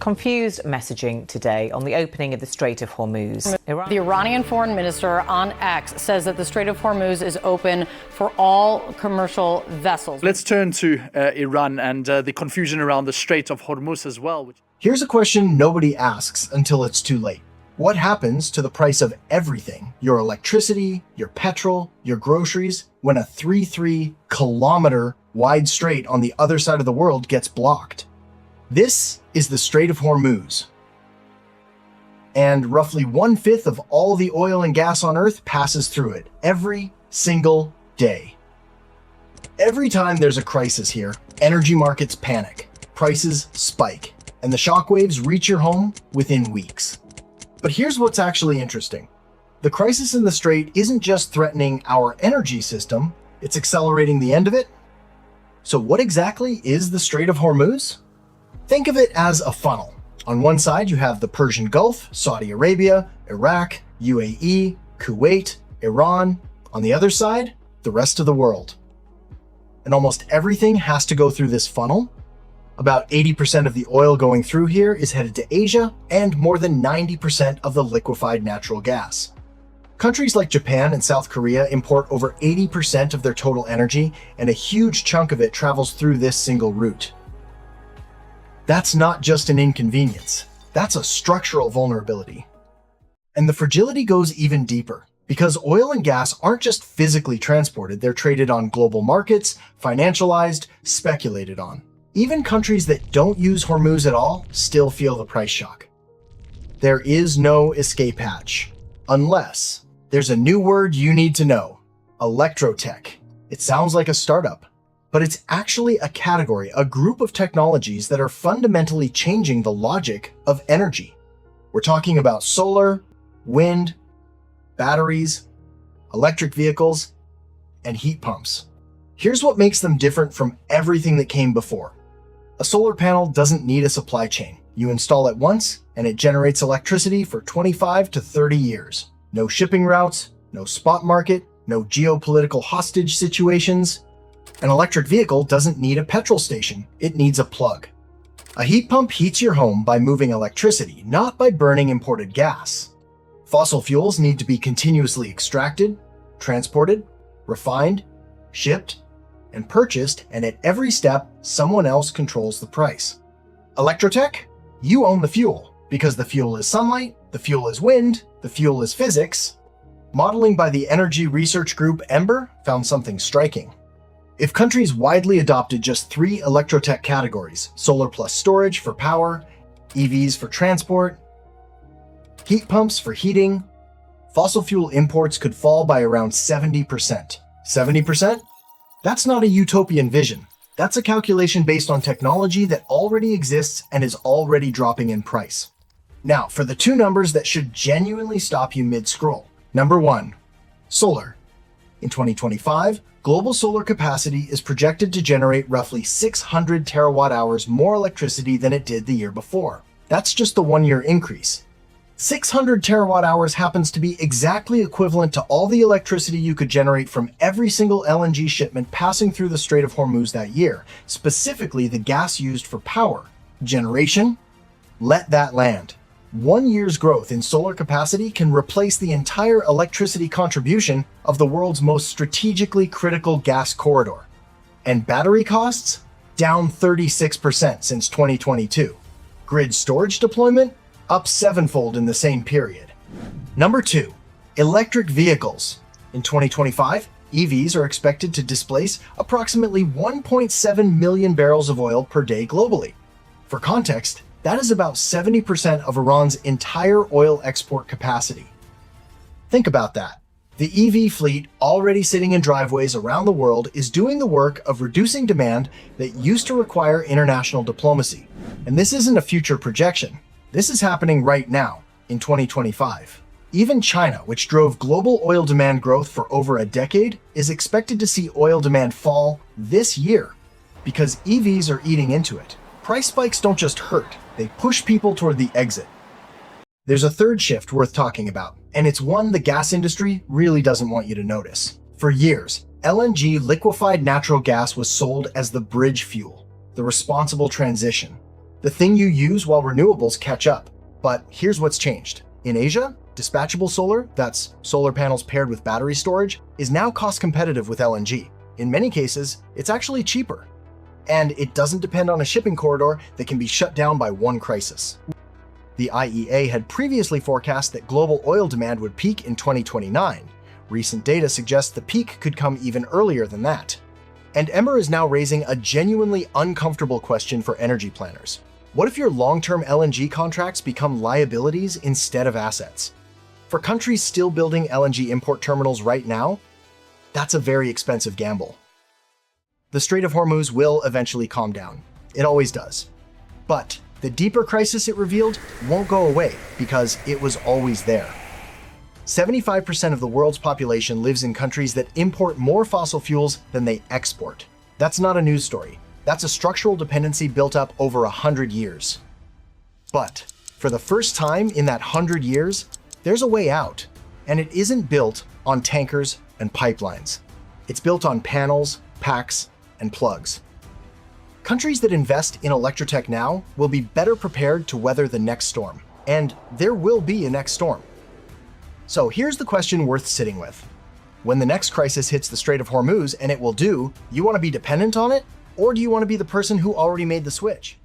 confused messaging today on the opening of the Strait of Hormuz. The Iranian foreign minister on X says that the Strait of Hormuz is open for all commercial vessels. Let's turn to Iran and the confusion around the Strait of Hormuz as well. Here's a question nobody asks until it's too late. What happens to the price of everything, your electricity, your petrol, your groceries, when a 33-kilometer wide strait on the other side of the world gets blocked? This is the Strait of Hormuz. And roughly 1/5 of all the oil and gas on Earth passes through it every single day. Every time there's a crisis here, energy markets panic, prices spike, and the shockwaves reach your home within weeks. But here's what's actually interesting. The crisis in the strait isn't just threatening our energy system, it's accelerating the end of it. So what exactly is the Strait of Hormuz? Think of it as a funnel. On one side, you have the Persian Gulf, Saudi Arabia, Iraq, UAE, Kuwait, Iran. On the other side, the rest of the world. And almost everything has to go through this funnel. About 80% of the oil going through here is headed to Asia, and more than 90% of the liquefied natural gas. Countries like Japan and South Korea import over 80% of their total energy, and a huge chunk of it travels through this single route. That's not just an inconvenience, that's a structural vulnerability. And the fragility goes even deeper, because oil and gas aren't just physically transported, they're traded on global markets, financialized, speculated on. Even countries that don't use Hormuz at all still feel the price shock. There is no escape hatch, unless there's a new word you need to know: electrotech. It sounds like a startup, but it's actually a category, a group of technologies that are fundamentally changing the logic of energy. We're talking about solar, wind, batteries, electric vehicles, and heat pumps. Here's what makes them different from everything that came before. A solar panel doesn't need a supply chain. You install it once, and it generates electricity for 25 to 30 years. No shipping routes, no spot market, no geopolitical hostage situations. An electric vehicle doesn't need a petrol station. It needs a plug. A heat pump heats your home by moving electricity, not by burning imported gas. Fossil fuels need to be continuously extracted, transported, refined, shipped, and purchased, and at every step, someone else controls the price. Electrotech? You own the fuel, because the fuel is sunlight, the fuel is wind, the fuel is physics. Modeling by the energy research group Ember found something striking. If countries widely adopted just 3 electrotech categories, solar plus storage for power, EVs for transport, heat pumps for heating, fossil fuel imports could fall by around 70%. 70%? That's not a utopian vision. That's a calculation based on technology that already exists and is already dropping in price. Now, for the 2 numbers that should genuinely stop you mid-scroll. Number 1, solar. In 2025, global solar capacity is projected to generate roughly 600 terawatt-hours more electricity than it did the year before. That's just the 1-year increase. 600 terawatt-hours happens to be exactly equivalent to all the electricity you could generate from every single LNG shipment passing through the Strait of Hormuz that year, specifically the gas used for power generation. Let that land. 1 year's growth in solar capacity can replace the entire electricity contribution of the world's most strategically critical gas corridor. And battery costs? Down 36% since 2022. Grid storage deployment? Up 7-fold in the same period. Number 2, electric vehicles. In 2025, EVs are expected to displace approximately 1.7 million barrels of oil per day globally. For context, that is about 70% of Iran's entire oil export capacity. Think about that. The EV fleet already sitting in driveways around the world is doing the work of reducing demand that used to require international diplomacy. And this isn't a future projection. This is happening right now, in 2025. Even China, which drove global oil demand growth for over a decade, is expected to see oil demand fall this year because EVs are eating into it. Price spikes don't just hurt, they push people toward the exit. There's a third shift worth talking about, and it's one the gas industry really doesn't want you to notice. For years, LNG, liquefied natural gas, was sold as the bridge fuel, the responsible transition. the thing you use while renewables catch up. But here's what's changed. In Asia, dispatchable solar, that's solar panels paired with battery storage, is now cost competitive with LNG. In many cases, it's actually cheaper. And it doesn't depend on a shipping corridor that can be shut down by one crisis. The IEA had previously forecast that global oil demand would peak in 2029. Recent data suggests the peak could come even earlier than that. And Emmer is now raising a genuinely uncomfortable question for energy planners. What if your long-term LNG contracts become liabilities instead of assets? For countries still building LNG import terminals right now, that's a very expensive gamble. The Strait of Hormuz will eventually calm down. It always does. But the deeper crisis it revealed won't go away because it was always there. 75% of the world's population lives in countries that import more fossil fuels than they export. That's not a news story. That's a structural dependency built up over 100 years. But for the first time in that 100 years, there's a way out, and it isn't built on tankers and pipelines. It's built on panels, packs, and plugs. Countries that invest in Electrotech now will be better prepared to weather the next storm, and there will be a next storm. So here's the question worth sitting with. When the next crisis hits the Strait of Hormuz, and it will do, you want to be dependent on it? Or do you want to be the person who already made the switch?